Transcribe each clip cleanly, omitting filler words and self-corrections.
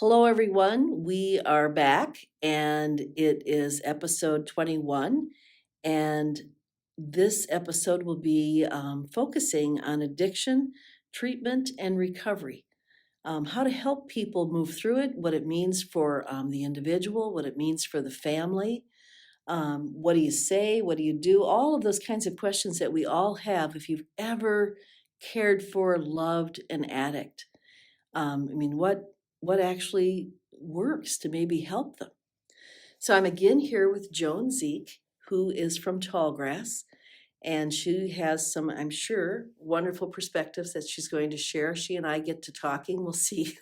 Hello, everyone. We are back, and it is episode 21. And this episode will be focusing on addiction, treatment, and recovery. How to help people move through it, what it means for the individual, what it means for the family. What do you say? What do you do? All of those kinds of questions that we all have if you've ever cared for, loved an addict. What actually works to maybe help them? So I'm again here with Joan Zych, who is from Tallgrass, and she has some, I'm sure, wonderful perspectives that she's going to share. She and I get to talking. We'll see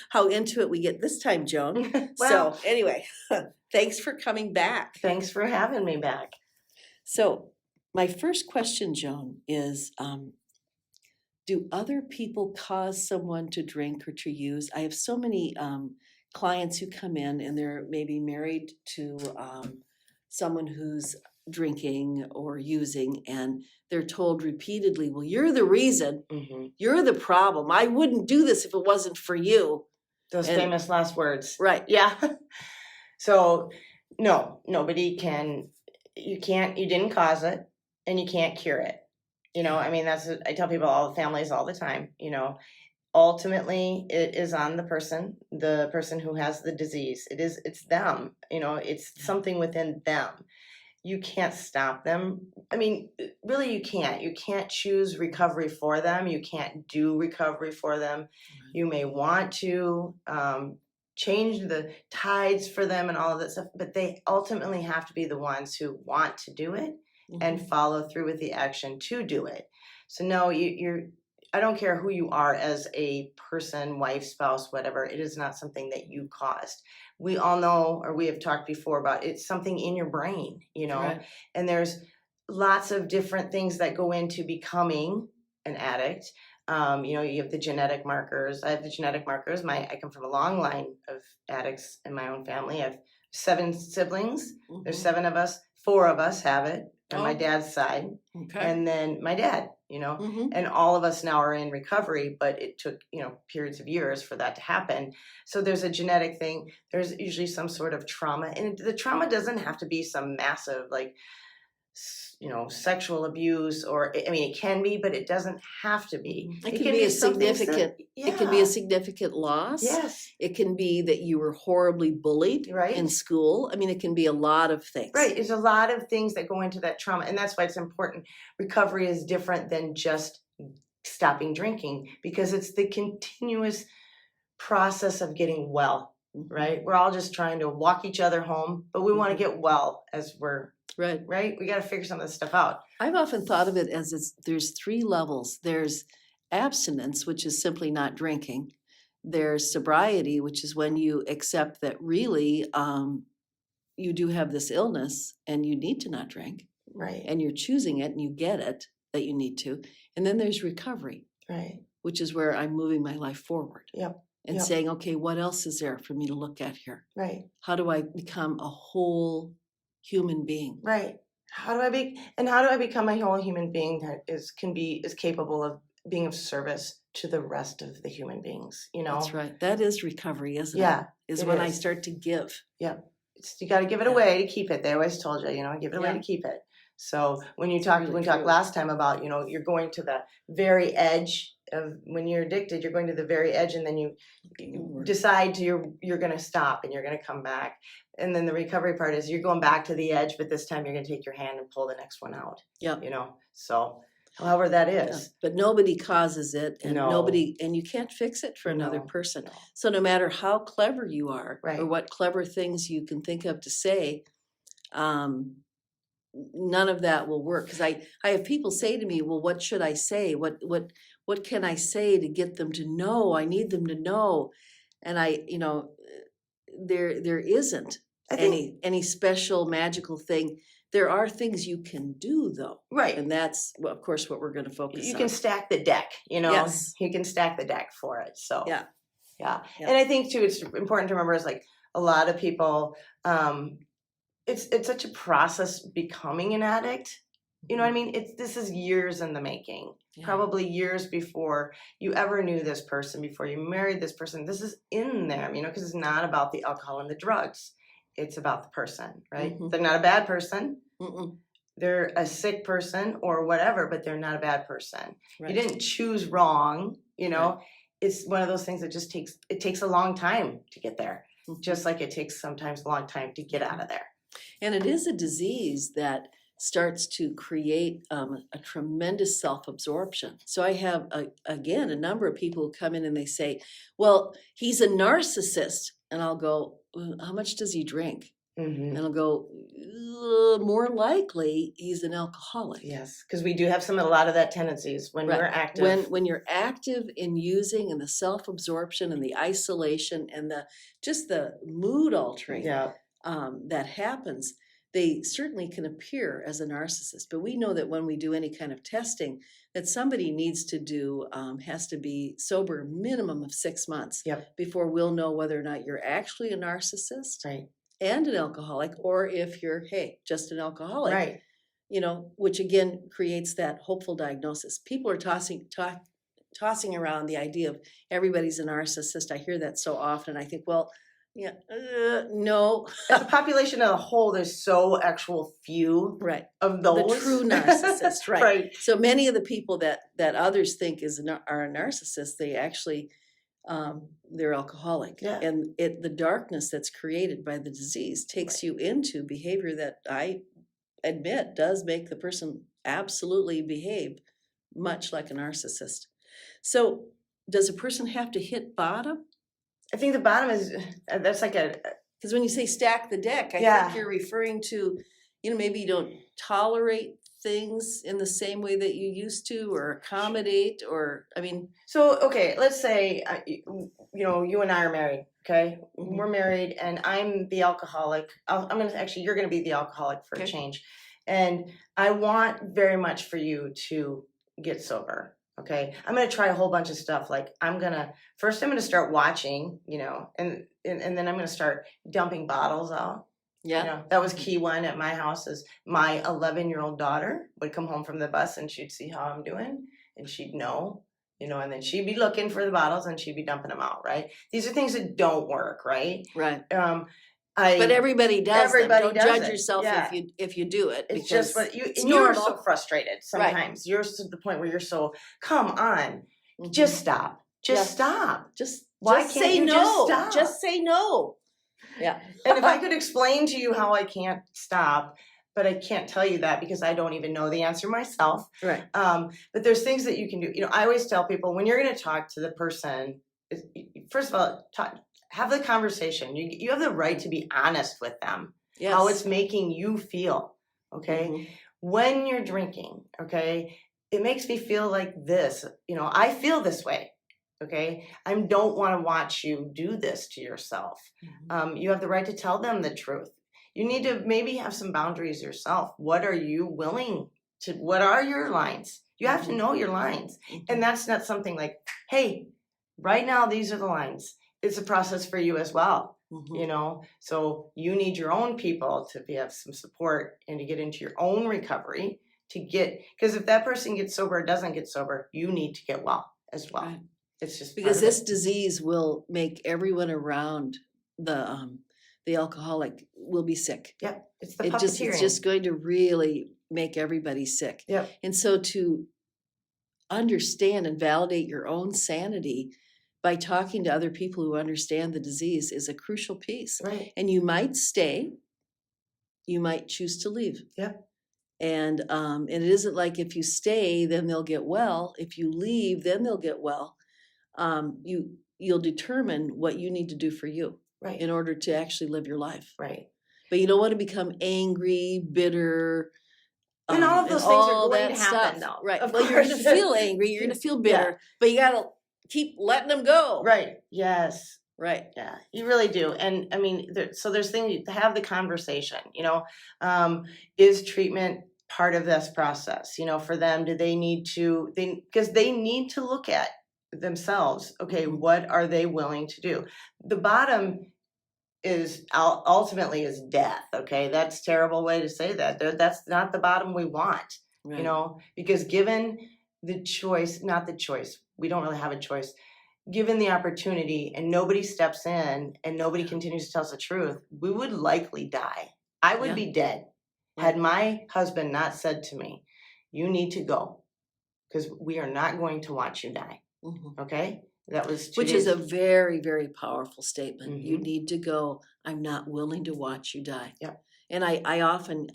how into it we get this time, Joan. Well, So anyway, thanks for coming back. thanks for having me back. So my first question, Joan, is do other people cause someone to drink or to use? I have so many clients who come in and they're maybe married to someone who's drinking or using, and they're told repeatedly, well, you're the reason, you're the problem. I wouldn't do this if it wasn't for you. Those famous last words. Right. Yeah. So, no, nobody can, you didn't cause it and you can't cure it. I tell people, all the families all the time, ultimately it is on the person who has the disease. It's them, it's something within them. You can't stop them. Really you can't choose recovery for them. You can't do recovery for them. You may want to change the tides for them and all of that stuff, but they ultimately have to be the ones who want to do it and follow through with the action to do it. So no, I don't care who you are as a person, wife, spouse, whatever, it is not something that you caused. We all know, or we have talked before about, it's something in your brain, Right. and there's lots of different things that go into becoming an addict. You have the genetic markers. I have the genetic markers. I come from a long line of addicts in my own family. I have 7 siblings. There's 7 of us. 4 of us have it on my dad's side. Okay. And then my dad, and all of us now are in recovery, but it took, periods of years for that to happen. So there's a genetic thing. There's usually some sort of trauma, and the trauma doesn't have to be some massive, sexual abuse, or it can be, but it doesn't have to be. It can be a significant. Yeah. It can be a significant loss. Yes. It can be that you were horribly bullied in school. It can be a lot of things. Right. There's a lot of things that go into that trauma, and that's why it's important. Recovery is different than just stopping drinking, because it's the continuous process of getting well. Right. We're all just trying to walk each other home, but we want to get well as we're right. We got to figure some of this stuff out. I've often thought of it as there's 3 levels. There's abstinence, which is simply not drinking. There's sobriety, which is when you accept that really you do have this illness and you need to not drink. Right. And you're choosing it and you get it that you need to. And then there's recovery. Right. Which is where I'm moving my life forward. Yep. And saying, okay, what else is there for me to look at here? Right. How do I become a whole human being? Right. How do I become a whole human being that is capable of being of service to the rest of the human beings? That's right. That is recovery, isn't it? Yeah. Is when I start to give. Yeah. You got to give it away to keep it. They always told you, give it away to keep it. So when we talked last time about, you're going to the very edge of, when you're addicted, you're going to the very edge, and then you decide you're going to stop and you're going to come back. And then the recovery part is you're going back to the edge, but this time you're going to take your hand and pull the next one out. Yeah. So however that is. Yeah. But nobody causes it, and and you can't fix it for another person. No. So no matter how clever you are, right. or what clever things you can think of to say, none of that will work. Because I have people say to me, well, what should I say? What can I say to get them to know? I need them to know. And there isn't any special magical thing. There are things you can do, though. Right. And that's, of course, what we're going to focus on. You can stack the deck, Yes. You can stack the deck for it. So yeah. And I think too, it's important to remember is a lot of people, it's such a process becoming an addict You know what I mean? This is years in the making. Yeah. Probably years before you ever knew this person, before you married this person. This is in them, because it's not about the alcohol and the drugs. It's about the person, right? Mhm. They're not a bad person. Mm-mm. They're a sick person or whatever, but they're not a bad person. Right. You didn't choose wrong, Right. It's one of those things that just takes a long time to get there. Mhm. Just like it takes sometimes a long time to get out of there. And it is a disease that starts to create a tremendous self-absorption. So I have, again, a number of people who come in and they say, well, he's a narcissist. And I'll go, how much does he drink? Mm-hmm. And I'll go, more likely he's an alcoholic. Yes, because we do have a lot of that tendencies when Right. we're active. When you're active in using and the self-absorption and the isolation and just the mood altering Yeah. that happens, they certainly can appear as a narcissist. But we know that when we do any kind of testing, that somebody needs to do has to be sober minimum of 6 months Yep. before we'll know whether or not you're actually a narcissist Right. and an alcoholic, or if you're, hey, just an alcoholic. Right. Which again creates that hopeful diagnosis. People are tossing around the idea of everybody's a narcissist. I hear that so often. I think, well, yeah, no. As a population as a whole, there's so actual few Right. of those. The true narcissist, right. Right. So many of the people that others think are a narcissist, they actually, they're alcoholic. Yeah. And the darkness that's created by the disease takes you into behavior that I admit does make the person absolutely behave much like a narcissist. So does a person have to hit bottom? I think the bottom is, that's like Because when you say stack the deck, I Yeah. think you're referring to, maybe you don't tolerate things in the same way that you used to, or accommodate, or, So, okay, let's say, you and I are married, okay? Mhm. We're married and I'm the alcoholic. You're going to be the alcoholic for a Okay. change. And I want very much for you to get sober, okay? I'm going to try a whole bunch of stuff. Like first I'm going to start watching, and then I'm going to start dumping bottles out. Yeah. That was key one at my house is my 11-year-old daughter would come home from the bus and she'd see how I'm doing and she'd know, and then she'd be looking for the bottles and she'd be dumping them out, right? These are things that don't work, right? Right. But everybody does. Everybody Don't does judge it. yourself Yeah. if you do it. It's just what it's you're normal. so frustrated sometimes. You're to the point where you're so, come on, Mhm. just stop. Just Yeah. stop. Why Just can't say you no. just Stop. Just say no. Yeah. And if I could explain to you how I can't stop, but I can't tell you that because I don't even know the answer myself. Right. But there's things that you can do. I always tell people when you're going to talk to the person, first of all, have the conversation. You have the right to be honest with them. Yes. How it's making you feel. Okay. Mhm. When you're drinking, okay, it makes me feel like this. I feel this way. Okay, I don't want to watch you do this to yourself. Mhm. You have the right to tell them the truth. You need to maybe have some boundaries yourself. What are you willing to? What are your lines? You have to know your lines, and that's not something like, hey, right now these are the lines. It's a process for you as well. Mhm. So you need your own people to have some support and to get into your own recovery because if that person gets sober or doesn't get sober, you need to get well as well. Right. It's just Because this disease will make everyone around the alcoholic will be sick. Yep, it's the It's puppeteering. just going to really make everybody sick. Yep. And so to understand and validate your own sanity by talking to other people who understand the disease is a crucial piece. Right. And you might stay, you might choose to leave. Yep. And it isn't like if you stay, then they'll get well. If you leave, then they'll get well. You'll determine what you need to do for you Right. in order to actually live your life. Right. But you don't want to become angry, bitter. And all of those things are going to happen, though. Right. Of Well, you're going course. to feel angry. You're going to feel bitter. But you got to keep letting them go. Right. Yes. Right. Yeah, you really do. And I mean, there's things to have the conversation, is treatment part of this process? For them, do they need to, because they need to look at themselves. Okay, what are they willing to do? The bottom is ultimately is death. Okay, that's a terrible way to say that. That's not the bottom we want. you Right. know, because given the choice, not the choice, we don't really have a choice. Given the opportunity and nobody steps in and nobody continues to tell us the truth, we would likely die. I would Yeah. be dead had my husband not said to me, you need to go because we are not going to watch you die. Mhm. Okay? That was 2 Which days. is a very, very powerful statement. You Mhm. need to go. I'm not willing to watch you die. Yep. And I often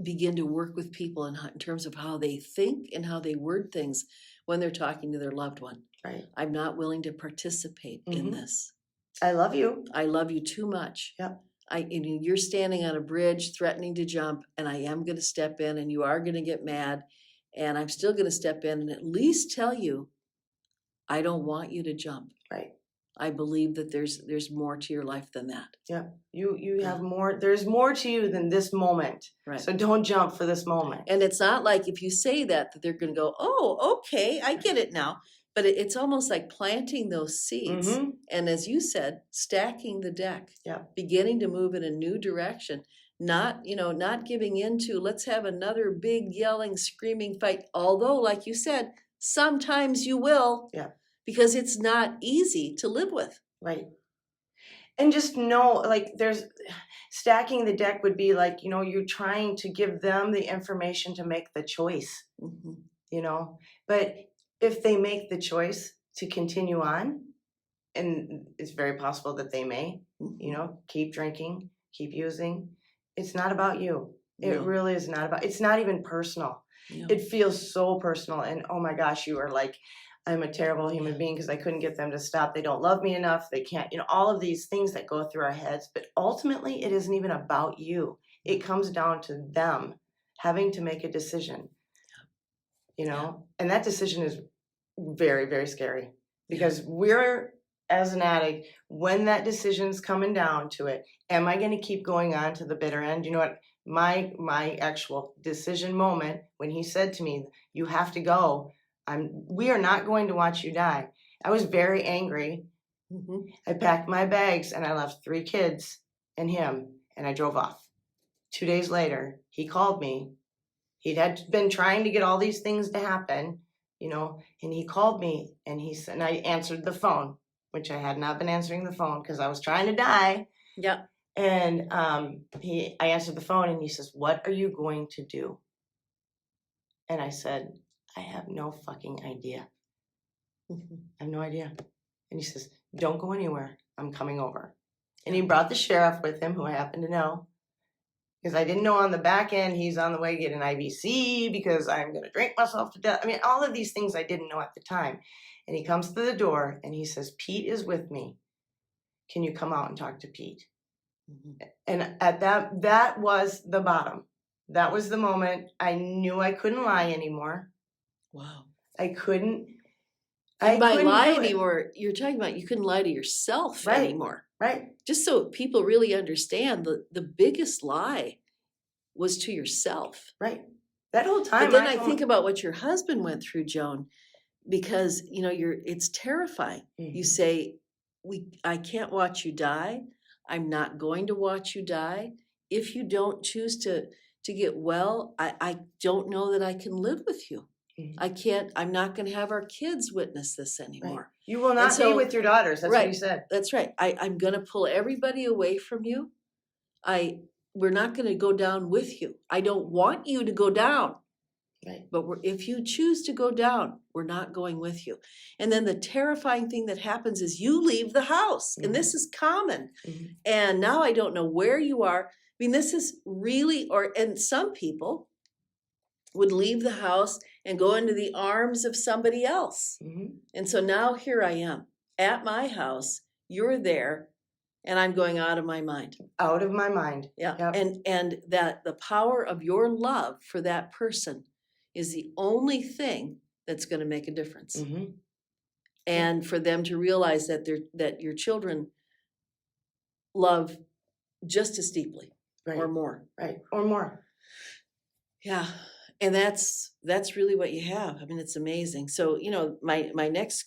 begin to work with people in terms of how they think and how they word things when they're talking to their loved one. Right. I'm not willing to participate in this. I love you. I love you too much. Yep. You're standing on a bridge threatening to jump, and I am going to step in, and you are going to get mad, and I'm still going to step in and at least tell you, I don't want you to jump. Right. I believe that there's more to your life than that. Yeah. You have more. There's more to you than this moment. Right. So don't jump for this moment. And it's not like if you say that they're going to go, oh, okay, I get it now. But it's almost like planting those seeds. Mhm. And as you said, stacking the deck. Yeah. Beginning to move in a new direction. Not giving into, let's have another big yelling, screaming fight. Although, like you said, sometimes you will. Yeah. Because it's not easy to live with. Right. And just know, like, there's stacking the deck would be like, you know, you're trying to give them the information to make the choice, Mhm. you know. But if they make the choice to continue on, and it's very possible that they may, you know, keep drinking, keep using, it's not about you. It No. really is not about, it's not even personal. No. It feels so personal. And oh my gosh, you are like, I'm a terrible human being because I couldn't get them to stop. They don't love me enough. They can't, you know, all of these things that go through our heads. But ultimately, it isn't even about you. It comes down to them having to make a decision, you know, and that decision is very, very scary because we're, as an addict, when that decision's coming down to it, am I going to keep going on to the bitter end? You know what? My actual decision moment when he said to me, "You have to go. We are not going to watch you die." I was very angry. Mhm. I packed my bags and I left 3 kids and him and I drove off. 2 days later, he called me. He'd had been trying to get all these things to happen, you know, and he called me and he said, and I answered the phone, which I had not been answering the phone because I was trying to die. Yeah. And I answered the phone and he says, "What are you going to do?" And I said, "I have no fucking idea. Mhm. I have no idea." And he says, "Don't go anywhere. I'm coming over." And he brought the sheriff with him, who I happen to know. Because I didn't know on the back end he's on the way to get an IVC because I'm going to drink myself to death. I mean, all of these things I didn't know at the time. And he comes to the door and he says, "Pete is with me. Can you come out and talk to Pete?" Mhm. And at that was the bottom. That was the moment I knew I couldn't lie anymore. Wow. I couldn't. And by lie do it. anymore, you're talking about you couldn't lie to yourself Right. anymore. Right. Just so people really understand, the biggest lie was to yourself. Right. That whole time. But then I think about what your husband went through, Joan, because it's terrifying. You say, I can't watch you die. I'm not going to watch you die. If you don't choose to get well, I don't know that I can live with you. I'm not going to have our kids witness this anymore. Right. You will not be with your daughters. That's what he said. That's right. I'm going to pull everybody away from you. We're not going to go down with you. I don't want you to go down. Right. But if you choose to go down, we're not going with you. And then the terrifying thing that happens is you leave the house. And this is common. And now I don't know where you are. I mean, this is really, and some people would leave the house and go into the arms of somebody else. And so now here I am at my house. You're there. And I'm going out of my mind. Out of my mind. Yeah. Yep. And that the power of your love for that person is the only thing that's going to make a difference. And for them to realize that your children love just as deeply, or more. Right. Or more. Yeah. And that's really what you have. I mean, it's amazing. So, my next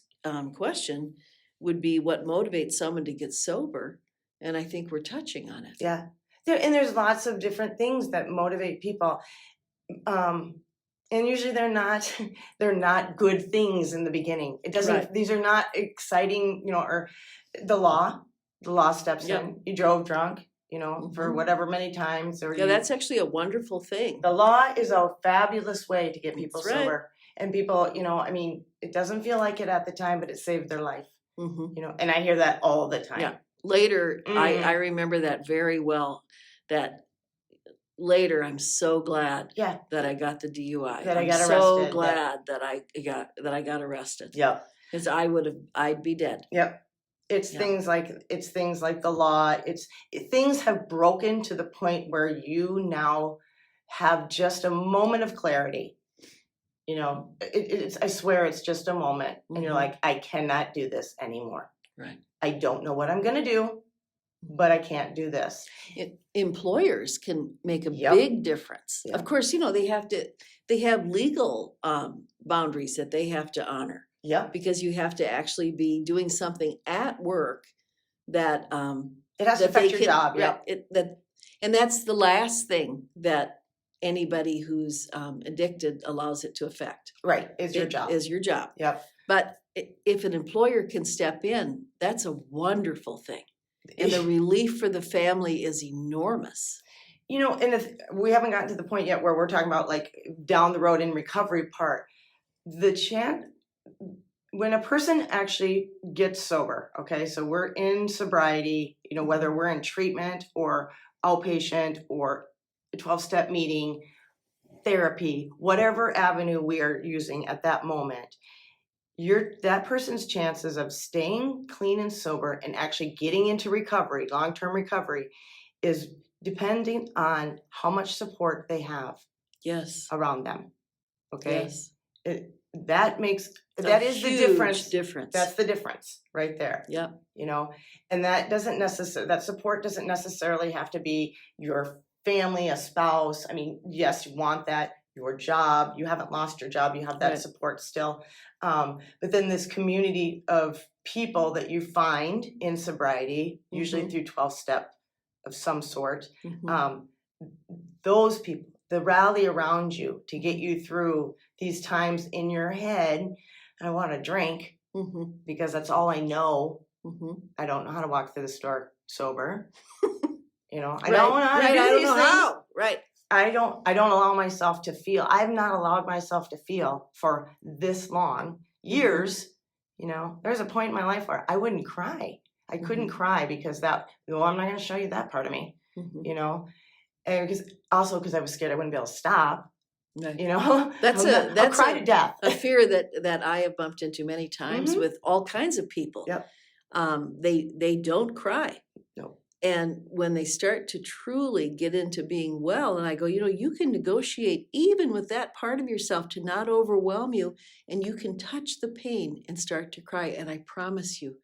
question would be, what motivates someone to get sober? And I think we're touching on it. Yeah. There's lots of different things that motivate people. And usually they're not they're not good things in the beginning. It doesn't Right. these are not exciting, or the law steps Yep. in. You drove drunk, for Mhm. whatever many times, or Yeah, that's actually a wonderful thing. the law is a fabulous way to get people That's right. sober. And people, it doesn't feel like it at the time, but it saved their life. Mhm. And I hear that all the time. Yeah. Later, I Mhm. remember that very well, that later I'm so glad Yeah. that I got the DUI. That I I'm got so arrested, yeah. glad that I got arrested. Yep. Because I'd be dead. Yep. It's Yeah. things like the law. Things have broken to the point where you now have just a moment of clarity. I swear it's just a moment, and you're Mhm. like, I cannot do this anymore. Right. I don't know what I'm gonna do, but I can't do this. Employers can make a Yep. big difference. Yep. Of course, they have legal boundaries that they have to honor, Yep. because you have to actually be doing something at work that It has to that they affect your can, job. right, Yep. and that's the last thing that anybody who's addicted allows it to affect. Right. Is your It job. is your job. Yep. But if an employer can step in, that's a wonderful thing. And the relief for the family is enormous. And if we haven't gotten to the point yet where we're talking about like down the road in recovery part, the chance when a person actually gets sober, okay, so we're in sobriety, whether we're in treatment or outpatient or a 12-step meeting, therapy, whatever avenue we are using at that moment, that person's chances of staying clean and sober and actually getting into recovery, long-term recovery, is depending on how much support they have Yes. around them. Okay. Yes. That is the difference. Difference. That's the difference right there. Yep. And that support doesn't necessarily have to be your family, a spouse. I mean, yes, you want that, your job, you haven't lost your job, you have that Right. support still. But then this community of people that you find in sobriety, usually through 12-step of some sort, Mhm. those people, the rally around you to get you through these times in your head. I want to drink Mhm. because that's all I know. Mhm. I don't know how to walk through the store sober. I Right. don't know how to Right. do I don't these know things. how. Right. I don't allow myself to feel. I've not allowed myself to feel for this long, years. There's a point in my life where I wouldn't cry. I couldn't cry because I'm not going to show you that part of me. Mhm. And because I was scared I wouldn't be able to stop. Right. That's I'll cry to death. A fear that I have bumped into many times Mhm. with all kinds of people. Yep. They don't cry. No. And when they start to truly get into being well, and I go, you can negotiate even with that part of yourself to not overwhelm you, and you can touch the pain and start to cry. And I promise you,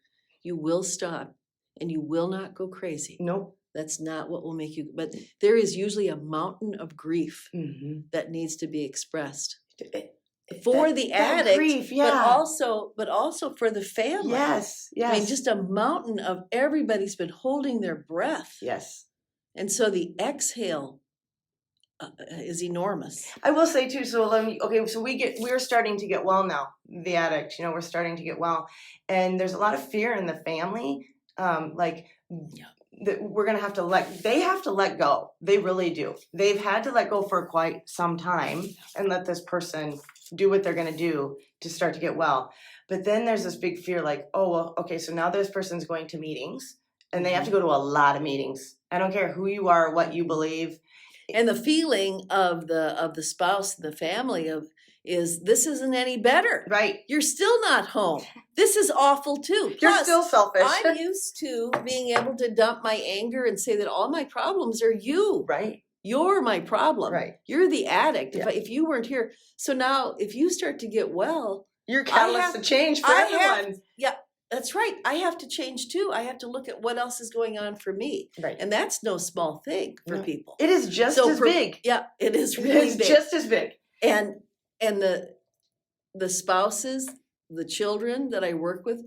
you will stop and you will not go crazy. Nope. That's not what will make you, but there is usually a mountain of grief Mm-hmm. that needs to be expressed for the addict, grief, yeah. but also for the family. Yes. I mean, just a mountain of everybody's been holding their breath. Yes. And so the exhale is enormous. I will say too, so we're starting to get well now, the addict, we're starting to get well. And there's a lot of fear in the family. That we're going to have to they have to let go. They really do. They've had to let go for quite some time and let this person do what they're going to do to start to get well. But then there's this big fear like, oh, well, okay, so now this person's going to meetings and they have to go to a lot of meetings. I don't care who you are, what you believe. And the feeling of the spouse, the family is this isn't any better. Right. You're still not home. This is awful too. You're Plus, still selfish. I'm used to being able to dump my anger and say that all my problems are you. Right. You're my problem. Right. You're the addict. Yeah. If you weren't here. So now if you start to get well, you're catalyst to change for everyone. That's right. I have to change too. I have to look at what else is going on for me. Right. And that's no small thing for people. It is just as big. Yeah, it is really big. Just as big. And the spouses, the children that I work with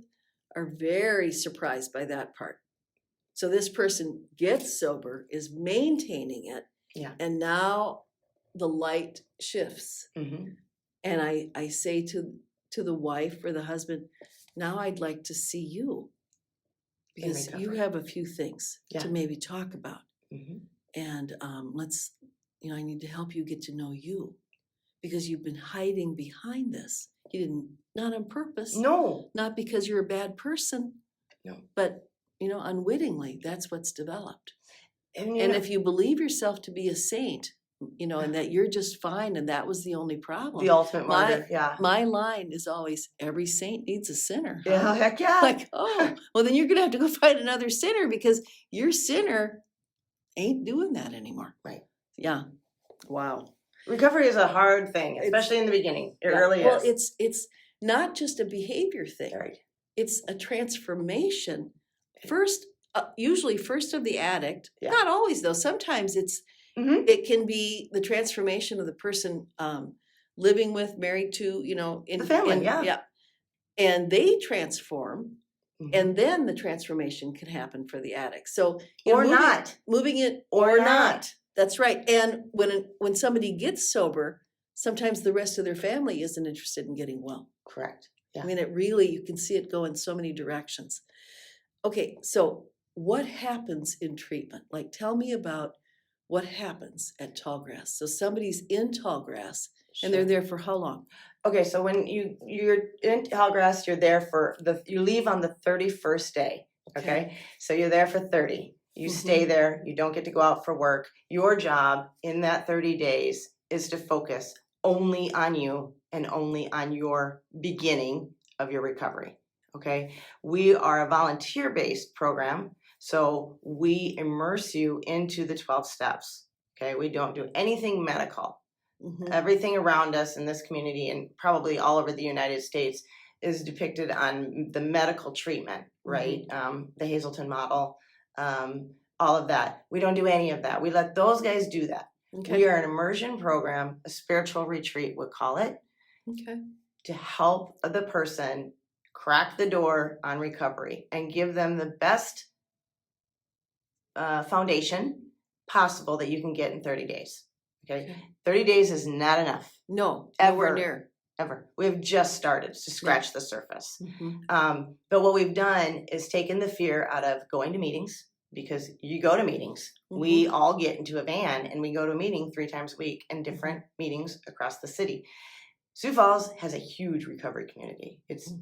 are very surprised by that part. So this person gets sober, is maintaining it. Yeah. And now the light shifts. And I say to the wife or the husband, now I'd like to see you, because you recovery. have a few things Yeah. to maybe talk about. Mm-hmm. And let's, I need to help you get to know you, because you've been hiding behind this. You didn't, not on purpose. No. Not because you're a bad person. No. But, unwittingly, that's what's developed. And if you believe yourself to be a saint, and that you're just fine and that was the only problem. The ultimate martyr, yeah. My line is always, every saint needs a sinner. Huh? Yeah, heck yeah. Like, oh, well, then you're going to have to go find another sinner, because your sinner ain't doing that anymore. Right. Yeah. Wow. Recovery is a hard thing, especially in the beginning. It really is. Well, it's not just a behavior thing. Right. It's a transformation. Usually first of the addict. Yeah. Not always, though. Sometimes it can be the transformation of the person living with, married to, in the family. yeah. And they transform, and then the transformation can happen for the addict. So moving it or not. That's right. And when somebody gets sober, sometimes the rest of their family isn't interested in getting well. Correct. Yeah. I mean, you can see it go in so many directions. Okay, so what happens in treatment? Like, tell me about what happens at Tallgrass. So somebody's in Tallgrass, and they're there for how long? Okay, so when you're in Tallgrass, you're there you leave on the 31st day. Okay, so you're there for 30. You stay there. You don't get to go out for work. Your job in that 30 days is to focus only on you and only on your beginning of your recovery. Okay, we are a volunteer-based program, so we immerse you into the 12 steps. Okay, we don't do anything medical. Everything around us in this community, and probably all over the United States, is depicted on the medical treatment, right? The Hazelton model, all of that. We don't do any of that. We let those guys do that. Okay. We are an immersion program, a spiritual retreat, we call it, to help the person crack the door on recovery and give them the best foundation possible that you can get in 30 days. Okay. 30 days is not enough. No, nowhere near. Ever. We've just started to scratch the surface. But what we've done is taken the fear out of going to meetings, because you go to meetings. We all get into a van and we go to a meeting 3 times a week in different meetings across the city. Sioux Falls has a huge recovery community. It's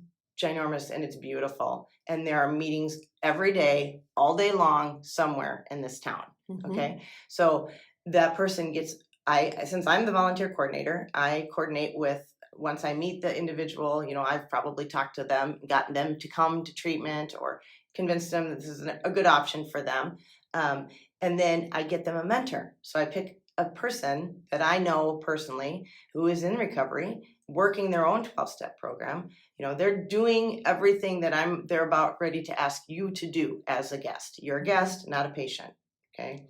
ginormous and it's beautiful. And there are meetings every day, all day long, somewhere in this town. Okay. So that person gets, since I'm the volunteer coordinator, I coordinate with, once I meet the individual, I've probably talked to them, gotten them to come to treatment or convinced them that this is a good option for them. And then I get them a mentor. So I pick a person that I know personally who is in recovery, working their own 12-step program. They're doing everything that they're about ready to ask you to do as a guest. You're a guest, not a patient. Okay.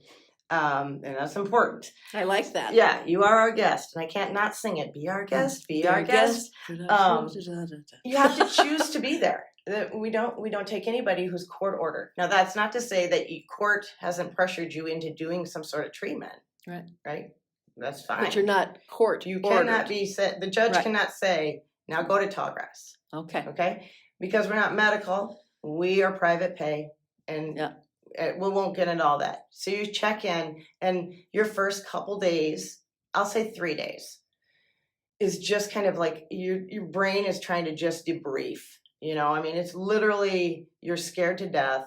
And that's important. I like that. Yeah, you are our guest, and I can't not sing it. Be our guest, be our guest. You have to choose to be there. We don't take anybody who's court ordered. Now, that's not to say that court hasn't pressured you into doing some sort of treatment. Right. That's fine. But you're not court. You cannot be said. The judge cannot say, now go to Tallgrass. Okay. Because we're not medical. We are private pay, and we won't get into all that. So you check in, and your first couple days, I'll say 3 days, is just kind of like your brain is trying to just debrief. It's literally, you're scared to death.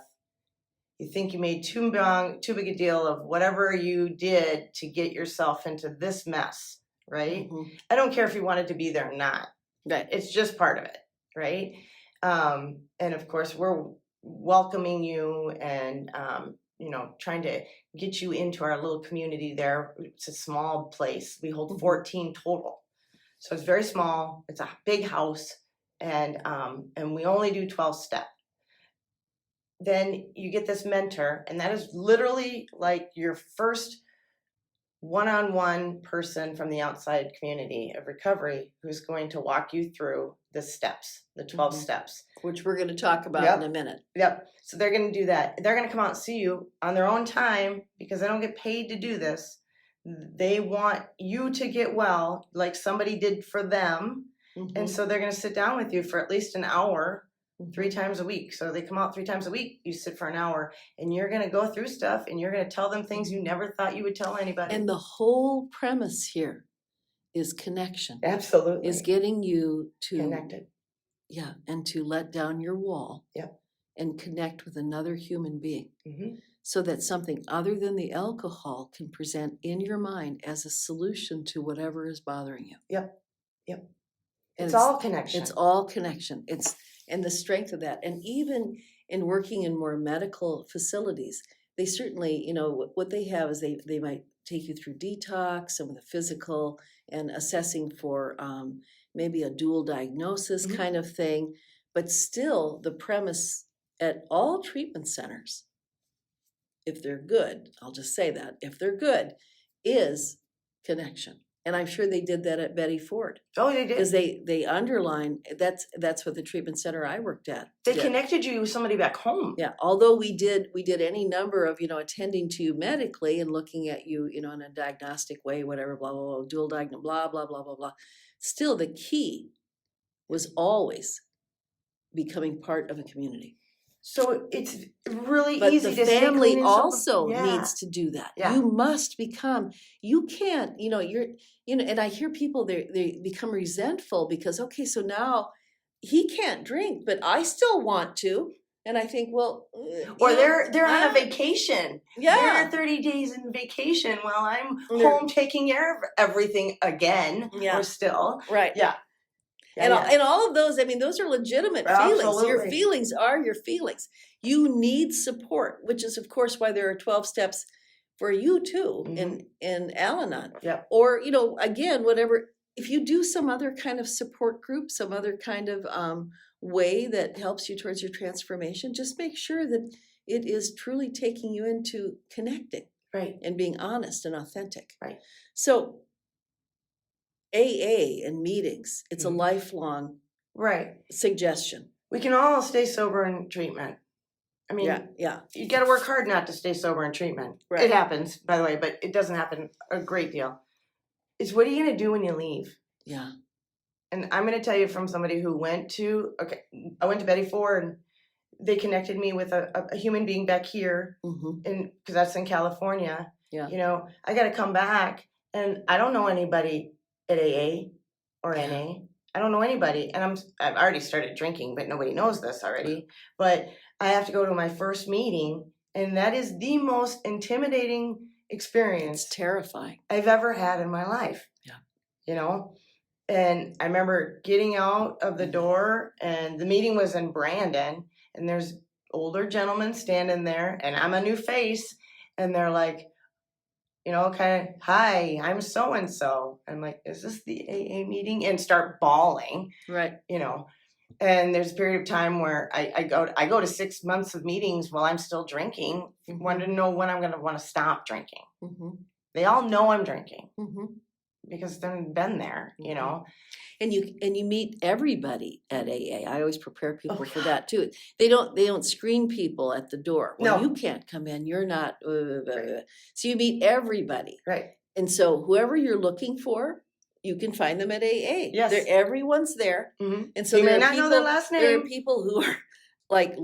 You think you made too big a deal of whatever you did to get yourself into this mess, right? I don't care if you wanted to be there or not. Right. It's just part of it, right? And of course, we're welcoming you and, trying to get you into our little community there. It's a small place. We hold 14 total. So it's very small. It's a big house. And we only do 12-step. Then you get this mentor, and that is literally like your first one-on-one person from the outside community of recovery who's going to walk you through the steps, the 12 steps. Which we're going to talk about in a minute. Yep. So they're going to do that. They're going to come out and see you on their own time, because they don't get paid to do this. they want you to get well, like somebody did for them. And so they're going to sit down with you for at least an hour, 3 times a week. So they come out 3 times a week, you sit for an hour, and you're going to go through stuff, and you're going to tell them things you never thought you would tell anybody. And the whole premise here is connection. Absolutely. Is getting you to connected. Yeah, and to let down your wall. Yep. And connect with another human being. Mm-hmm. So that something other than the alcohol can present in your mind as a solution to whatever is bothering you. Yep. Yep. And it's all connection. It's all connection. And the strength of that. And even in working in more medical facilities, they certainly, what they have is they might take you through detox, some of the physical, and assessing for maybe a dual diagnosis kind of thing. But still, the premise at all treatment centers, if they're good, I'll just say that, if they're good, is connection. And I'm sure they did that at Betty Ford. Oh, they did. Because they underline, that's what the treatment center I worked at They did. connected you with somebody back home. Yeah, although we did any number of, attending to you medically and looking at you, in a diagnostic way, whatever, blah, blah, blah, dual diagnosis, blah, blah, blah, blah, blah. Still, the key was always becoming part of a community. So it's really But easy the to stay family clean and also sober. needs to do that. Yeah. You must become, you can't, and I hear people, they become resentful because, okay, so now he can't drink, but I still want to. And I think, well, or they're on a vacation. Yeah. They're 30 days in vacation while I'm They're- home taking care of everything again. Yeah. Or still. Right. Yeah. And all of those, those are legitimate feelings. Absolutely. Your feelings are your feelings. You need support, which is, of course, why there are 12 steps for you too in Al-Anon. Yep. Or, again, whatever, if you do some other kind of support group, some other kind of way that helps you towards your transformation, just make sure that it is truly taking you into connecting. Right. And being honest and authentic. Right. So AA and meetings, it's a lifelong suggestion. We can all stay sober in treatment. I mean, you got to work hard not to stay sober in treatment. Right. It happens, by the way, but it doesn't happen a great deal. It's what are you going to do when you leave? Yeah. And I'm going to tell you from somebody who I went to Betty Ford, and they connected me with a human being back here, because that's in California. Yeah. I got to come back, and I don't know anybody at AA or NA. I don't know anybody, and I've already started drinking, but nobody knows this already. But I have to go to my first meeting, and that is the most intimidating experience. It's terrifying. I've ever had in my life. Yeah. And I remember getting out of the door, and the meeting was in Brandon, and there's older gentlemen standing there, and I'm a new face, and they're like, kind of, hi, I'm so-and-so. I'm like, is this the AA meeting? And start bawling. Right. And there's a period of time where I go to 6 months of meetings while I'm still drinking, wanting to know when I'm going to want to stop drinking. They all know I'm drinking because they've been there, And you meet everybody at AA. I always prepare people for that too. They don't screen people at the door. Well, you can't come in. You're not. So you meet everybody. Right. And so whoever you're looking for, you can find them at AA. Yes. Everyone's there. And so you may not know their last name. There are people who are like,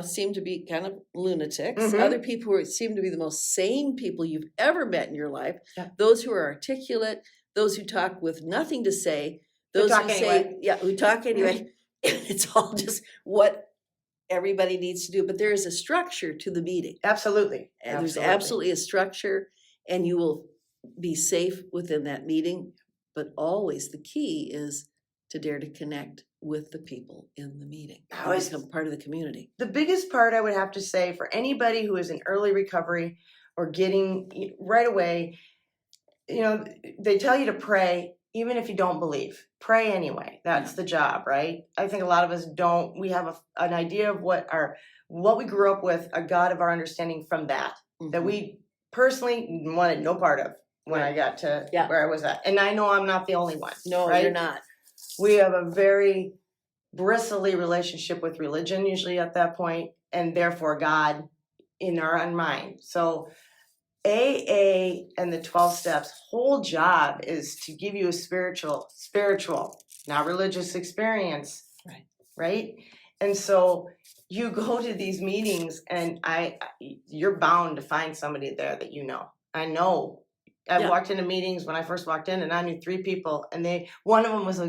seem to be kind of lunatics. Other people who seem to be the most sane people you've ever met in your life. Yeah. Those who are articulate, those who talk with nothing to say, those who say, who talk anyway. It's all just what everybody needs to do. But there is a structure to the meeting. Absolutely. And there's absolutely a structure, and you will be safe within that meeting. But always the key is to dare to connect with the people in the meeting. Become part of the community. The biggest part I would have to say for anybody who is in early recovery or getting right away, they tell you to pray even if you don't believe. Pray anyway. That's the job, right? I think a lot of us don't. We have an idea of what we grew up with, a God of our understanding from that we personally wanted no part of when I got to where I was at. And I know I'm not the only one. No, right? You're not. We have a very bristly relationship with religion usually at that point, and therefore God in our own mind. So AA and the 12 steps whole job is to give you a spiritual, not religious experience. Right. Right? And so you go to these meetings and you're bound to find somebody there that you know. I know. I Yeah. walked into meetings when I first walked in and I knew 3 people and one of them was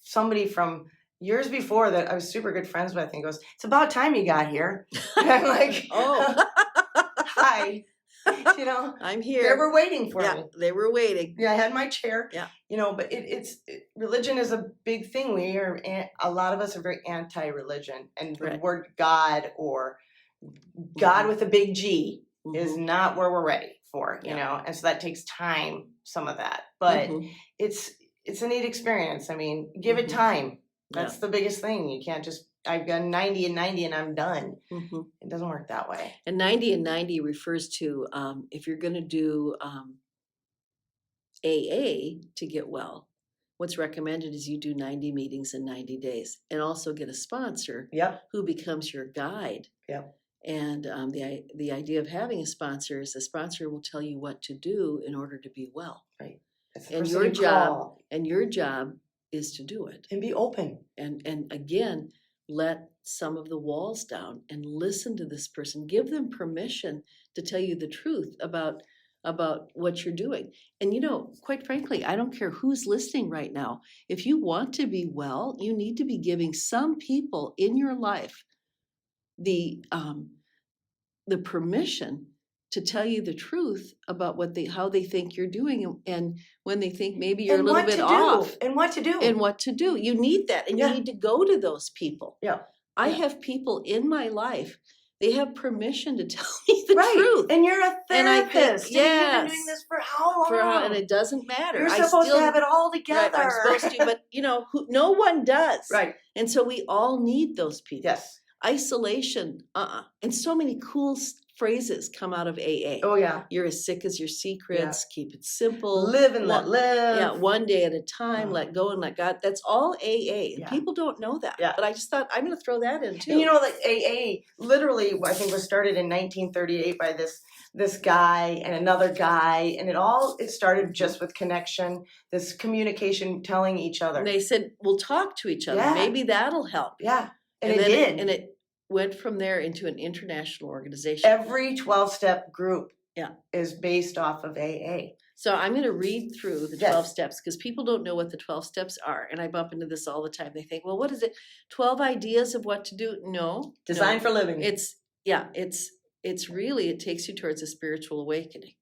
somebody from years before that I was super good friends with, and goes, "It's about time you got here." And I'm like, Oh. "Hi." You know, I'm they here. were waiting for Yeah, me. they were waiting. Yeah, I had my chair. Yeah. You know, but religion is a big thing. A lot of us are very anti-religion, and the Right. word God or God with a big G is Mhm. not where we're ready for, you Yeah. know, and so that takes time, some of that, but Mhm. it's a neat experience. I mean, give it Mhm. time. Yeah. That's the biggest thing. You can't just, I've got 90 and 90 and I'm done. Mhm. It doesn't work that way. And 90 and 90 refers to if you're going to do AA to get well, what's recommended is you do 90 meetings in 90 days and also get a sponsor Yep. who becomes your guide. Yep. And the idea of having a sponsor is the sponsor will tell you what to do in order to be well. Right. That's the And person your you job call. and your job is to do it. And be open. And again, let some of the walls down and listen to this person. Give them permission to tell you the truth about what you're doing. And you know, quite frankly, I don't care who's listening right now. If you want to be well, you need to be giving some people in your life the permission to tell you the truth about how they think you're doing, and when they think maybe you're a little bit off, and what to do. and what to do. You need that, and Yeah. you need to go to those people. Yeah. I Yeah. have people in my life, they have permission to tell me the Right. truth. And you're a And I therapist. think, And you've been doing yes, this for how long? and it doesn't matter. You're I supposed still to have it all right, together. I'm supposed to, but you know, no one does. Right. And so we all need those people. Yes. Isolation, and so many cool phrases come out of AA. Oh yeah. You're as sick as your secrets. Keep it simple. Live and let live. Yeah, one day at a time. Let go and let God. That's all AA. And Yeah. people don't know that. Yeah. But I just thought I'm going to throw that in too. And you know, like AA, literally, I think was started in 1938 by this guy and another guy, and it started just with connection, this communication, telling each other. And they said, we'll talk to each other. Yeah. Maybe that'll help. Yeah. And then it did. And it went from there into an international organization. Every 12-step group Yeah. is based off of AA. So I'm going to read through the Yes. 12 steps because people don't know what the 12 steps are. And I bump into this all the time. They think, well, what is it? 12 ideas of what to do? No. Designed for living. It's really, it takes you towards a spiritual awakening.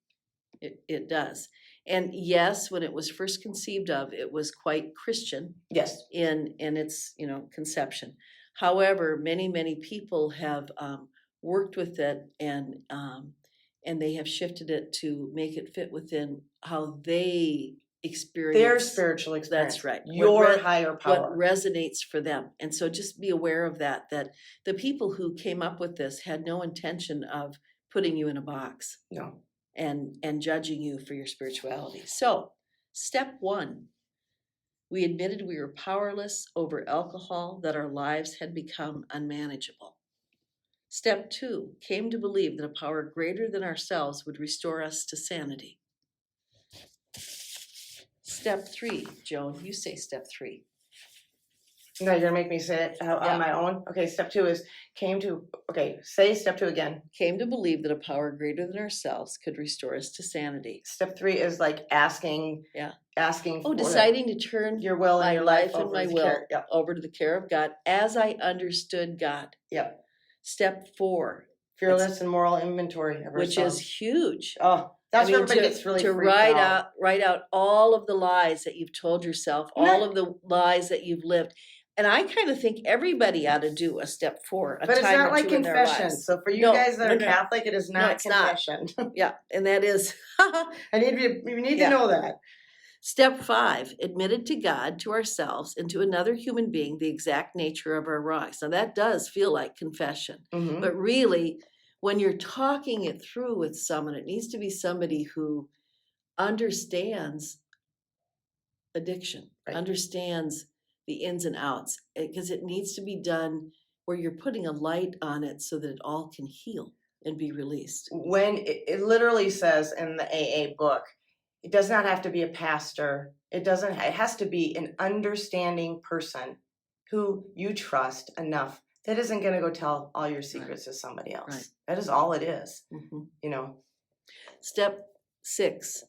It does. And yes, when it was first conceived of, it was quite Christian. Yes. In its, conception. However, many people have worked with it and they have shifted it to make it fit within how they experience Their spiritual experience. That's right. Your higher power. What resonates for them. And so just be aware of that the people who came up with this had no intention of putting you in a box. No. And judging you for your spirituality. So, step 1. We admitted we were powerless over alcohol, that our lives had become unmanageable. Step 2, came to believe that a power greater than ourselves would restore us to sanity. Step 3, Joan, you say step 3. No, you're gonna make me say it on my own? Okay, step 2 is say step 2 again. Came to believe that a power greater than ourselves could restore us to sanity. Step 3 is like asking. Yeah. Asking for deciding to turn your will and my your life life and my will over to the care of God as I understood God. Yep. Step 4. Fearless and moral inventory of which ourselves. is huge. Oh, that's where everybody gets really freaked out. Write out all of the lies that you've told yourself, all of the lies that you've lived. And I kind of think everybody ought to do a step 4, but it's not like confession. So for you guys that are Catholic, it is not confession. Yeah, and that is you need to know that. Step 5, admitted to God, to ourselves, and to another human being the exact nature of our wrongs. Now that does feel like confession, but really, when you're talking it through with someone, it needs to be somebody who understands addiction, understands the ins and outs, because it needs to be done where you're putting a light on it so that it all can heal. and be released. When it literally says in the AA book, it does not have to be a pastor. It has to be an understanding person who you trust enough that isn't going to go tell all your secrets to somebody else. Right. That is all it is, Mm-hmm. Step 6.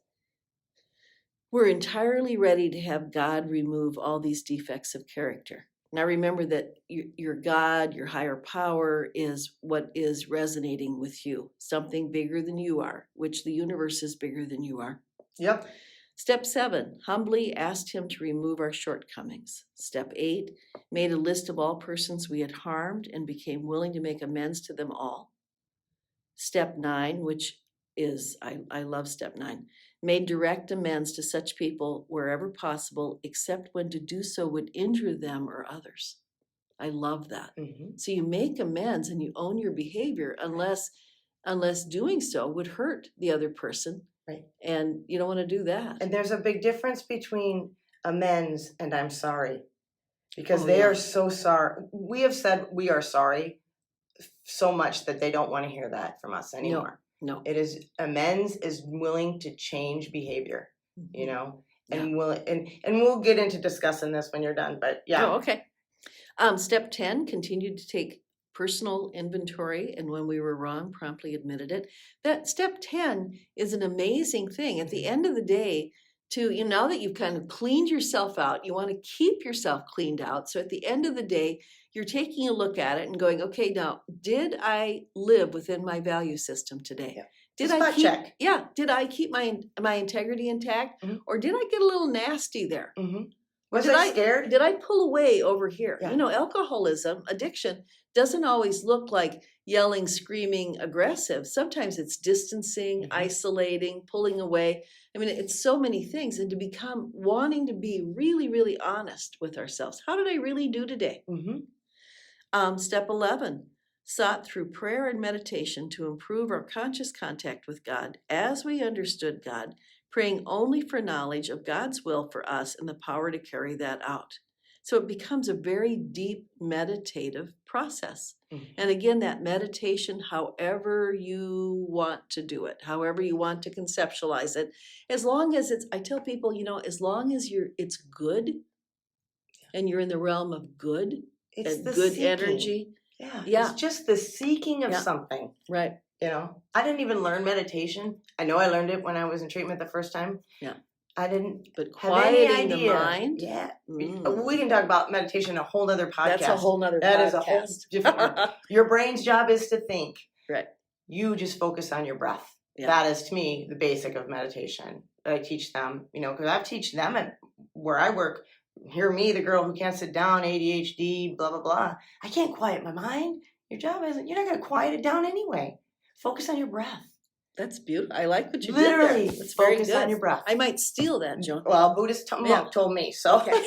We're entirely ready to have God remove all these defects of character. Now remember that your God, your higher power, is what is resonating with you. Something bigger than you are, which the universe is bigger than you are. Yep. Step 7, humbly asked him to remove our shortcomings. Step 8, made a list of all persons we had harmed and became willing to make amends to them all. Step 9, which is, I love step 9, made direct amends to such people wherever possible, except when to do so would injure them or others. I love that. So you make amends and you own your behavior unless doing so would hurt the other person. Right. And you don't want to do that. And there's a big difference between amends and I'm sorry, because they are so sorry. We have said we are sorry so much that they don't want to hear that from us anymore. No. It is amends is willing to change behavior, and we'll get into discussing this when you're done, but yeah. Oh, okay. Step 10, continued to take personal inventory, and when we were wrong, promptly admitted it. That step 10 is an amazing thing. At the end of the day, now that you've kind of cleaned yourself out, you want to keep yourself cleaned out. So at the end of the day, you're taking a look at it and going, okay, now, did I live within my value system today? Yeah. Did I keep my integrity intact, or did I get a little nasty there? Was I scared? Did I pull away over here? Yeah. Alcoholism, addiction doesn't always look like yelling, screaming, aggressive. Sometimes it's distancing, isolating, pulling away. I mean, it's so many things. And to become wanting to be really, really honest with ourselves. How did I really do today? Step 11, sought through prayer and meditation to improve our conscious contact with God as we understood God, praying only for knowledge of God's will for us and the power to carry that out. So it becomes a very deep meditative process. And again, that meditation, however you want to do it, however you want to conceptualize it, as long as I tell people, as long as it's good and you're in the realm of good, it's the good seeking. Energy. Yeah. It's just the seeking of something. Right. I didn't even learn meditation. I know I learned it when I was in treatment the first time. Yeah. I didn't but have any idea. The mind. Yeah. We can talk about meditation in a whole nother podcast. That's a whole nother podcast. That is a whole different one. Your brain's job is to think. Right. You just focus on your breath. Yeah. That is, to me, the basic of meditation that I teach them, because I teach them at where I work. Hear me, the girl who can't sit down, ADHD, blah, blah, blah. I can't quiet my mind. Your job isn't, you're not going to quiet it down anyway. Focus on your breath. That's beautiful. I like what you literally did there. That's very focus good. on your breath. I might steal that, Joan. Well, Buddhist monk told me so. Okay.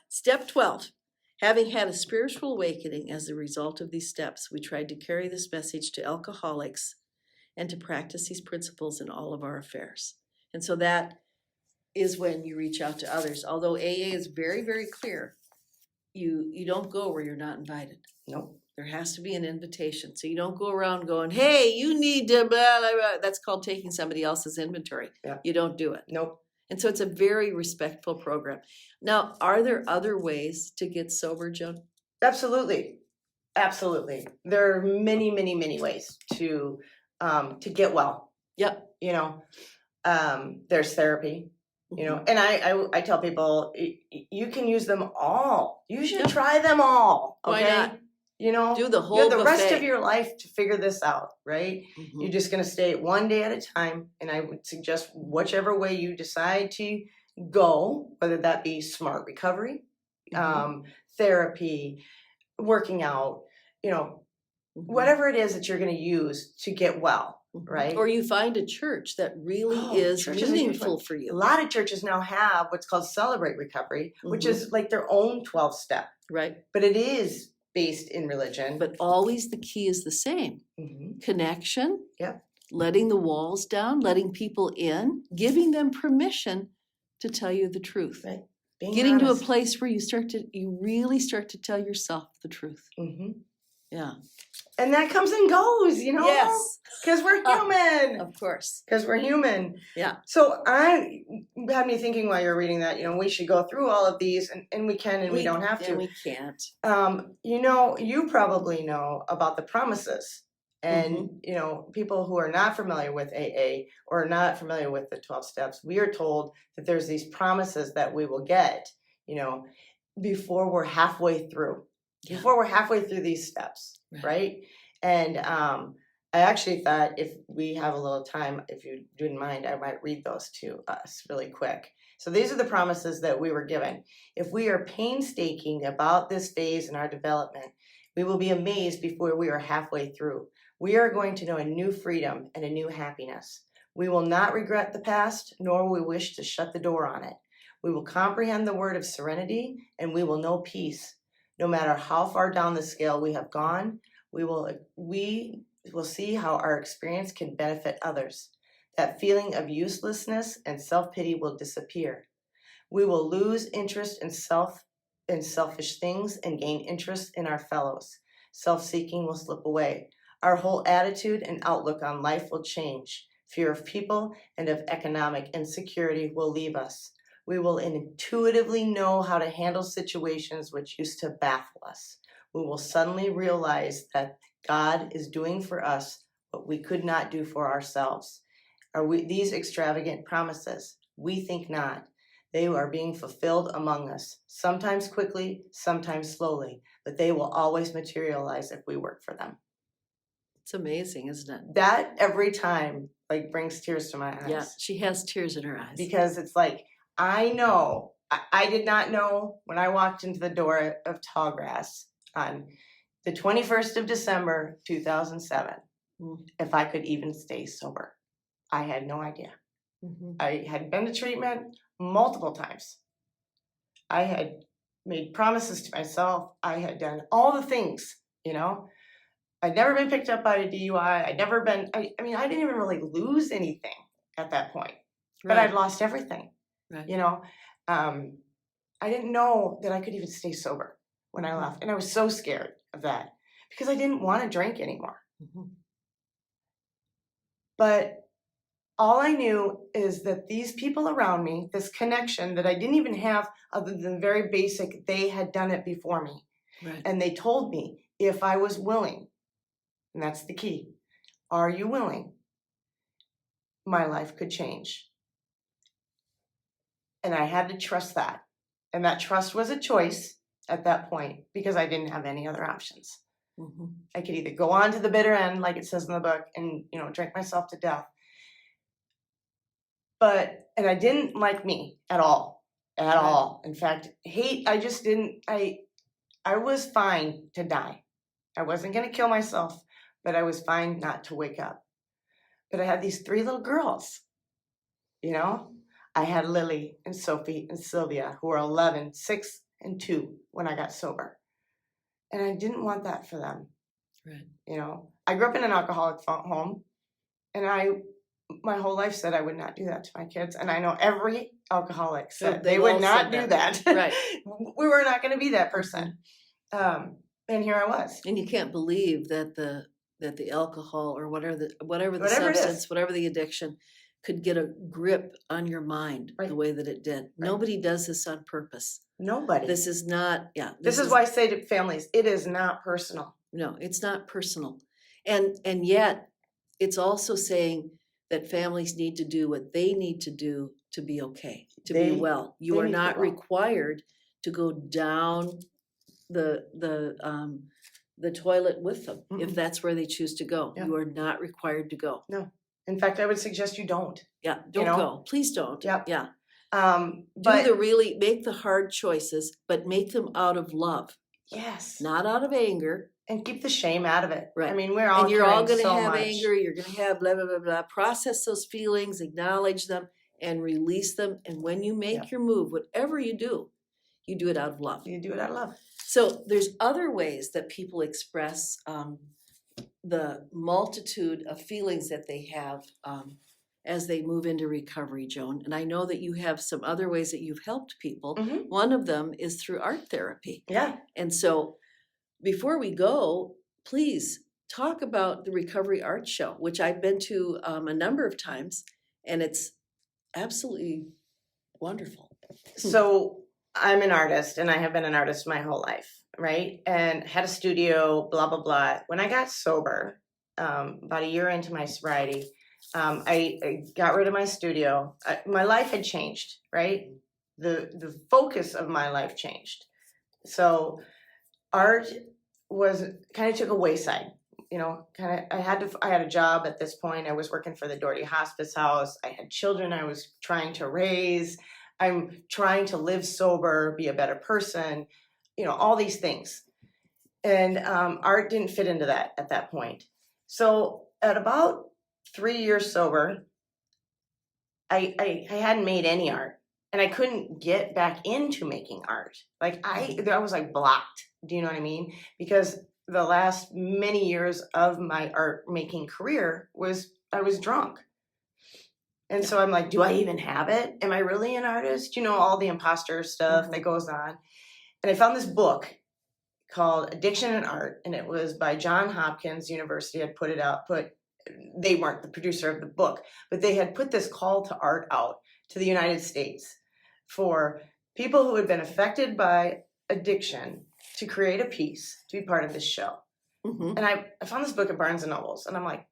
Step 12. Having had a spiritual awakening as a result of these steps, we tried to carry this message to alcoholics and to practice these principles in all of our affairs. And so that is when you reach out to others. Although AA is very, very clear, you don't go where you're not invited. Nope. There has to be an invitation. So you don't go around going, hey, you need to blah, blah, blah. That's called taking somebody else's inventory. Yeah. You don't do it. Nope. And so it's a very respectful program. Now, are there other ways to get sober, Joan? Absolutely. Absolutely. There are many, many, many ways to get well. Yep. There's therapy. And I tell people you can use them all. You should try them all. Okay? Why not? Do the whole you have the buffet. Rest of your life to figure this out, right? You're just going to stay one day at a time. And I would suggest whichever way you decide to go, whether that be smart recovery, therapy, working out, whatever it is that you're going to use to get well. Right. Or you find a church that really is meaningful for you. A lot of churches now have what's called Celebrate Recovery, which is like their own 12-step. Right. But it is based in religion. But always the key is the same. Connection. Yeah. Letting the walls down, letting people in, giving them permission to tell you the truth. Right. Getting honest. To a place where you really start to tell yourself the truth. Yeah. And that comes and goes, Yes. because we're human. Of course. Because we're human. Yeah. So I had me thinking while you're reading that, we should go through all of these, and we can, and we don't have to. And we can't. You probably know about the promises. And, people who are not familiar with AA or not familiar with the 12 steps, we are told that there's these promises that we will get, before we're halfway through. Yeah. Before we're halfway through these steps, right? And I actually thought if we have a little time, if you didn't mind, I might read those to us really quick. So these are the promises that we were given. If we are painstaking about this phase in our development, we will be amazed before we are halfway through. We are going to know a new freedom and a new happiness. We will not regret the past, nor will we wish to shut the door on it. We will comprehend the word of serenity, and we will know peace. No matter how far down the scale we have gone, we will see how our experience can benefit others. That feeling of uselessness and self-pity will disappear. We will lose interest in selfish things and gain interest in our fellows. Self-seeking will slip away. Our whole attitude and outlook on life will change. Fear of people and of economic insecurity will leave us. We will intuitively know how to handle situations which used to baffle us. We will suddenly realize that God is doing for us what we could not do for ourselves. Are these extravagant promises? We think not. They are being fulfilled among us, sometimes quickly, sometimes slowly, but they will always materialize if we work for them. It's amazing, isn't it? That every time brings tears to my eyes. Yeah, she has tears in her eyes. Because it's I know, I did not know when I walked into the door of Tallgrass on the 21st of December, 2007, if I could even stay sober. I had no idea. Mm-hmm. I had been to treatment multiple times. I had made promises to myself. I had done all the things, I'd never been picked up by a DUI. I'd never been, I didn't even really lose anything at that point, but I'd lost everything. Right. I didn't know that I could even stay sober when I left. And I was so scared of that because I didn't want to drink anymore. Mm-hmm. But all I knew is that these people around me, this connection that I didn't even have other than very basic, they had done it before me. Right. And they told me if I was willing, and that's the key, are you willing? My life could change. And I had to trust that. And that trust was a choice at that point because I didn't have any other options. Mm-hmm. I could either go on to the bitter end, like it says in the book, and drink myself to death. And I didn't like me at all. At all. In fact, hate, I just didn't, I was fine to die. I wasn't going to kill myself, but I was fine not to wake up. But I had these 3 little girls, I had Lily and Sophie and Sylvia, who were 11, 6, and 2 when I got sober. And I didn't want that for them. Right. I grew up in an alcoholic home, and my whole life said I would not do that to my kids. And I know every alcoholic said they would not do that. Right. We were not going to be that person. And here I was. And you can't believe that the alcohol or whatever the substance, whatever the addiction, could get a grip on your mind the way that it did. Right. Nobody does this on purpose. Nobody. This is not, This is why I say to families, it is not personal. No, it's not personal. And yet, it's also saying that families need to do what they need to do to be okay, to be well. You are not required to go down the toilet with them if that's where they choose to go. Yeah. You are not required to go. No. In fact, I would suggest you don't. Yeah, don't go. Please don't. Yep. Yeah. But make the hard choices, but make them out of love. Yes. Not out of anger. And keep the shame out of it. Right. We're all you're all going to so have much. anger. You're going to have blah, blah, blah, blah. Process those feelings, acknowledge them, and release them. And when you make your move, whatever you do it out of love. You do it out of love. So there's other ways that people express the multitude of feelings that they have as they move into recovery, Joan. And I know that you have some other ways that you've helped people. Mm-hmm. One of them is through art therapy. Yeah. And so before we go, please talk about the Recovery Art Show, which I've been to a number of times, and it's absolutely wonderful. So I'm an artist, and I have been an artist my whole life, right? And had a studio, blah, blah, blah. When I got sober, about a year into my sobriety, I got rid of my studio. My life had changed, right? The focus of my life changed. So art was kind of took a wayside. You know, I had a job at this point. I was working for the Doherty Hospice House. I had children I was trying to raise. I'm trying to live sober, be a better person, you know, all these things. And art didn't fit into that at that point. So at about 3 years sober, I hadn't made any art, and I couldn't get back into making art. Like I was like blocked. Do you know what I mean? Because the last many years of my art making career I was drunk. And so I'm like, do I even have it? Am I really an artist? You know, all the imposter stuff that goes on. And I found this book called Addiction and Art, and it was by John Hopkins University. Had put it out, they weren't the producer of the book, but they had put this call to art out to the United States for people who had been affected by addiction to create a piece to be part of this show. And I found this book at Barnes and Nobles, and I'm like,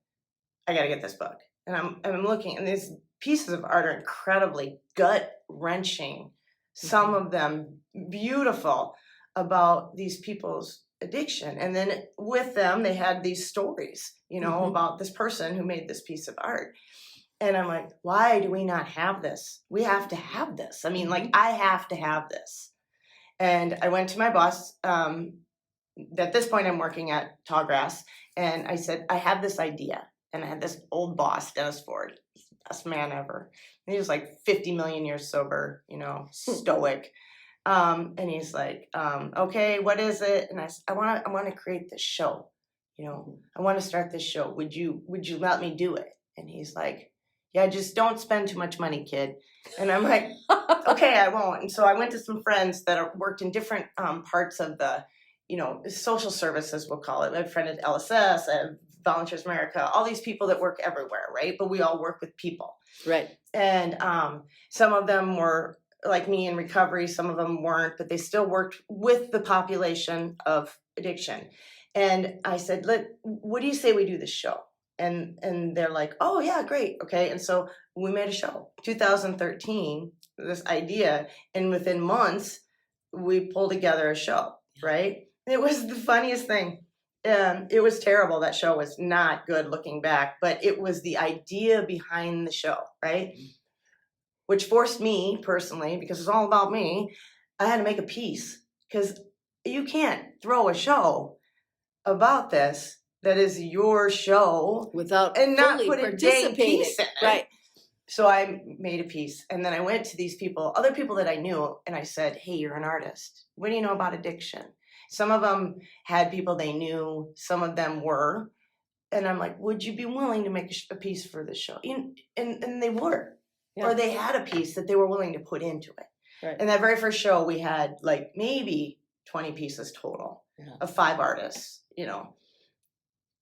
I got to get this book. And I'm looking, and these pieces of art are incredibly gut wrenching. Some of them beautiful about these people's addiction. And then with them, they had these stories, you know, about this person who made this piece of art. And I'm like, why do we not have this? We have to have this. I mean, like, I have to have this. And I went to my boss. At this point, I'm working at Tallgrass. And I said, I have this idea. And I had this old boss, Dennis Ford, best man ever. And he was like 50 million years sober, you know, stoic. And he's like, okay, what is it? And I said, I want to create this show. You know, I want to start this show. Would you let me do it? And he's like, yeah, just don't spend too much money, kid. And I'm like, okay, I won't. And so I went to some friends that worked in different parts of the, you know, social services, we'll call it. I have a friend at LSS, I have Volunteers America, all these people that work everywhere, right? But we all work with people. Right. And some of them were like me in recovery, some of them weren't, but they still worked with the population of addiction. And I said, what do you say we do this show? And they're like, oh yeah, great. Okay. And so we made a show, 2013, this idea. And within months, we pulled together a show, right? It was the funniest thing. It was terrible. That show was not good looking back, but it was the idea behind the show, right? Which forced me personally, because it's all about me, I had to make a piece, because you can't throw a show about this that is your show Without and not fully put a dang participating. piece in it. Right. So I made a piece, and then I went to these people, other people that I knew, and I said, hey, you're an artist. What do you know about addiction? Some of them had people they knew, some of them were. And I'm like, would you be willing to make a piece for this show? And they were. Yeah. Or they had a piece that they were willing to put into it. Right. And that very first show, we had like maybe 20 pieces total of 5 artists, you know,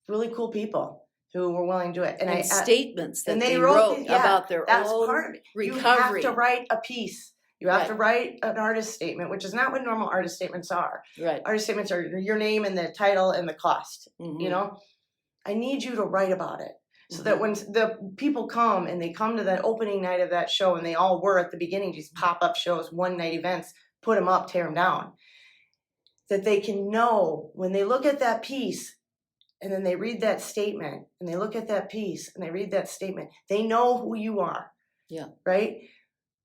really cool people who were willing to do it. And statements that they wrote about their own part of it. recovery. You have to write a piece. You have to write an artist statement, which is not what normal artist statements are. Right. Artist statements are your name and the title and the cost, you know? I need you to write about it. So that when the people come and they come to that opening night of that show, and they all were at the beginning, these pop-up shows, one-night events, put them up, tear them down, that they can know when they look at that piece and then they read that statement and they look at that piece and they read that statement, they know who you are. Yeah. Right?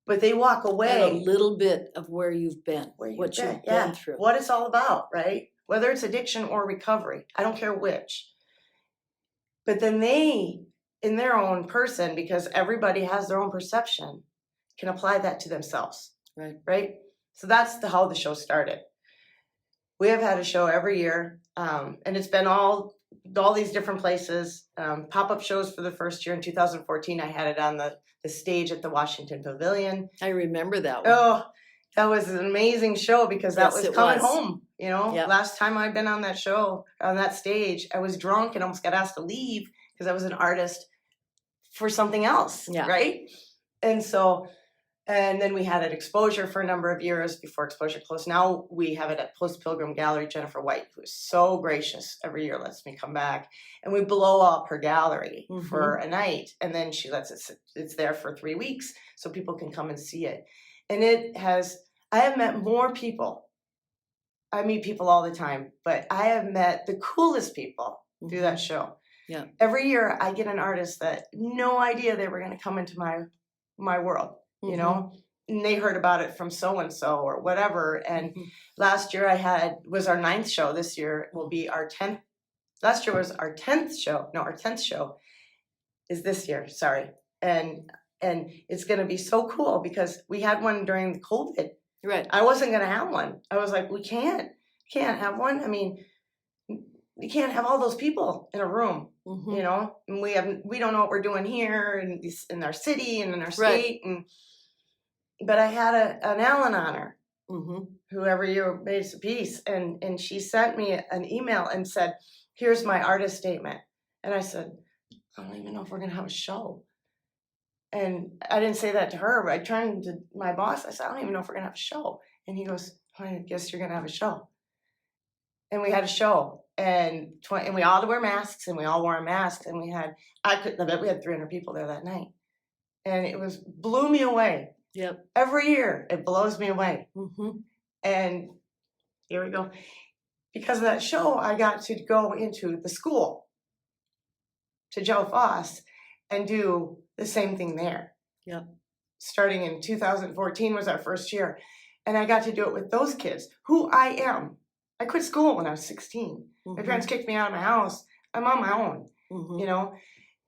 But they walk away. And a little bit of where you've been, what you've been through. What it's all about, right? Whether it's addiction or recovery, I don't care which. But then they, in their own person, because everybody has their own perception, can apply that to themselves. Right. Right? So that's how the show started. We have had a show every year, and it's been all these different places. Pop-up shows for the first year in 2014. I had it on the stage at the Washington Pavilion. I remember that one. Oh, that was an amazing show, because that was coming home. You know, Yep. last time I'd been on that show, on that stage, I was drunk and almost got asked to leave because I was an artist for something else, Yeah. right? And so, and then we had it at Exposure for a number of years before Exposure closed. Now we have it at Post Pilgrim Gallery. Jennifer White, who is so gracious, every year lets me come back, and we blow up her gallery for a night, and then she lets it sit, it's there for 3 weeks so people can come and see it. And I have met more people. I meet people all the time, but I have met the coolest people through that show. Yeah. Every year I get an artist that no idea they were going to come into my world, you know, and they heard about it from so-and-so or whatever. And last year was our 9th show. This year will be our 10th. Last year was our 10th show. No, our 10th show is this year. Sorry. And it's going to be so cool because we had one during the COVID. Right. I wasn't going to have one. I was like, we can't have one. I mean, you can't have all those people in a room, you know, and we don't know what we're doing here in our city and in our state. But I had an Ellen on her, who every year made us a piece. And she sent me an email and said, here's my artist statement. And I said, I don't even know if we're going to have a show. And I didn't say that to her, but I turned to my boss. I said, I don't even know if we're going to have a show. And he goes, I guess you're going to have a show. And we had a show, and we all had to wear masks, and we all wore a mask, and I bet we had 300 people there that night, and it blew me away. Yep. Every year it blows me away. And here we go. Because of that show, I got to go into the school to Joe Foss and do the same thing there. Yep. Starting in 2014 was our first year, and I got to do it with those kids who I am. I quit school when I was 16. My parents kicked me out of my house. I'm on my own, you know,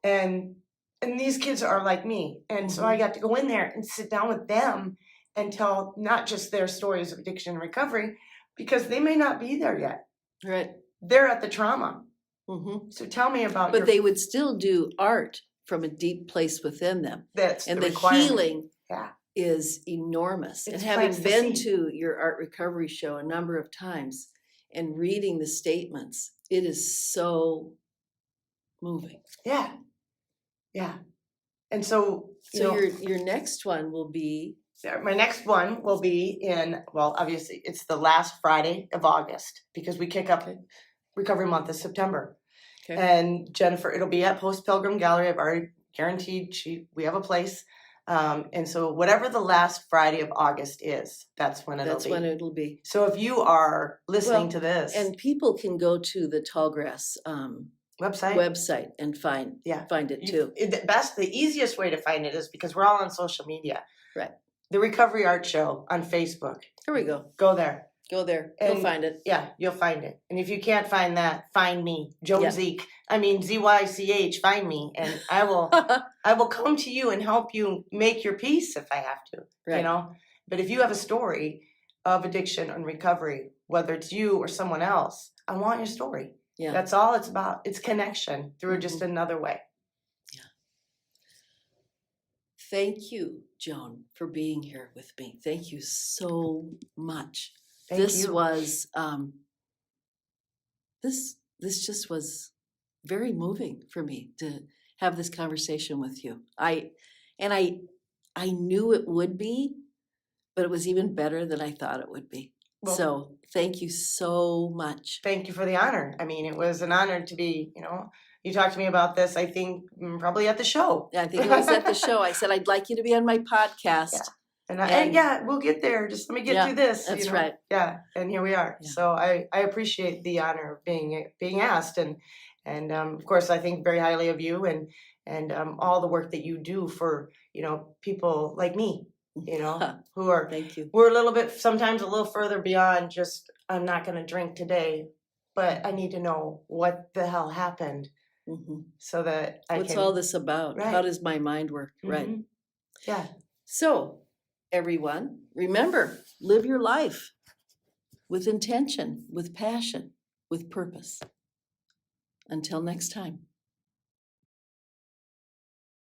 and these kids are like me. And so I got to go in there and sit down with them and tell not just their stories of addiction and recovery, because they may not be there yet. Right. They're at the trauma. So tell me about But they would still do art from a deep place within them. That's and the the healing Yeah. is enormous. It and having plants the been seed. to your art recovery show a number of times and reading the statements, it is so moving. Yeah. Yeah. And so, So your next one will be my next one will be obviously it's the last Friday of August, because we kick up Recovery Month is September. Okay. And Jennifer, it'll be at Post Pilgrim Gallery. I've already guaranteed we have a place. And so whatever the last Friday of August is, that's when it'll be. So if you are listening to this. And people can go to the Tallgrass website and find it too. The easiest way to find it is because we're all on social media. Right. The Recovery Art Show on Facebook. Here we go. Go there. Go there. You'll find it. Yeah, you'll find it. And if you can't find that, find me, Joan Zych. I mean Zych. Find me, and I will come to you and help you make your peace if I have to. Right. You know. But if you have a story of addiction and recovery, whether it's you or someone else, I want your story. Yeah. That's all it's about. It's connection through just another way. Yeah. Thank you, Joan, for being here with me. Thank you so much. This was this just was very moving for me to have this conversation with you. I knew it would be, but it was even better than I thought it would be. Well, so thank you so much. Thank you for the honor. I mean, it was an honor to be, you talked to me about this, I think probably at the show. Yeah, I think it was at the show. I said, I'd like you to be on my podcast. Yeah. And we'll get there. Just let me get through this. That's right. Yeah, and here we are. Yeah. So I appreciate the honor of being asked, and of course I think very highly of you and all the work that you do for people like me, who are. Thank you. We're sometimes a little further beyond just I'm not going to drink today, but I need to know what the hell happened, so that What's all this about? Right. How does my mind work? Right. Yeah. So, everyone, remember, live your life with intention, with passion, with purpose. Until next time.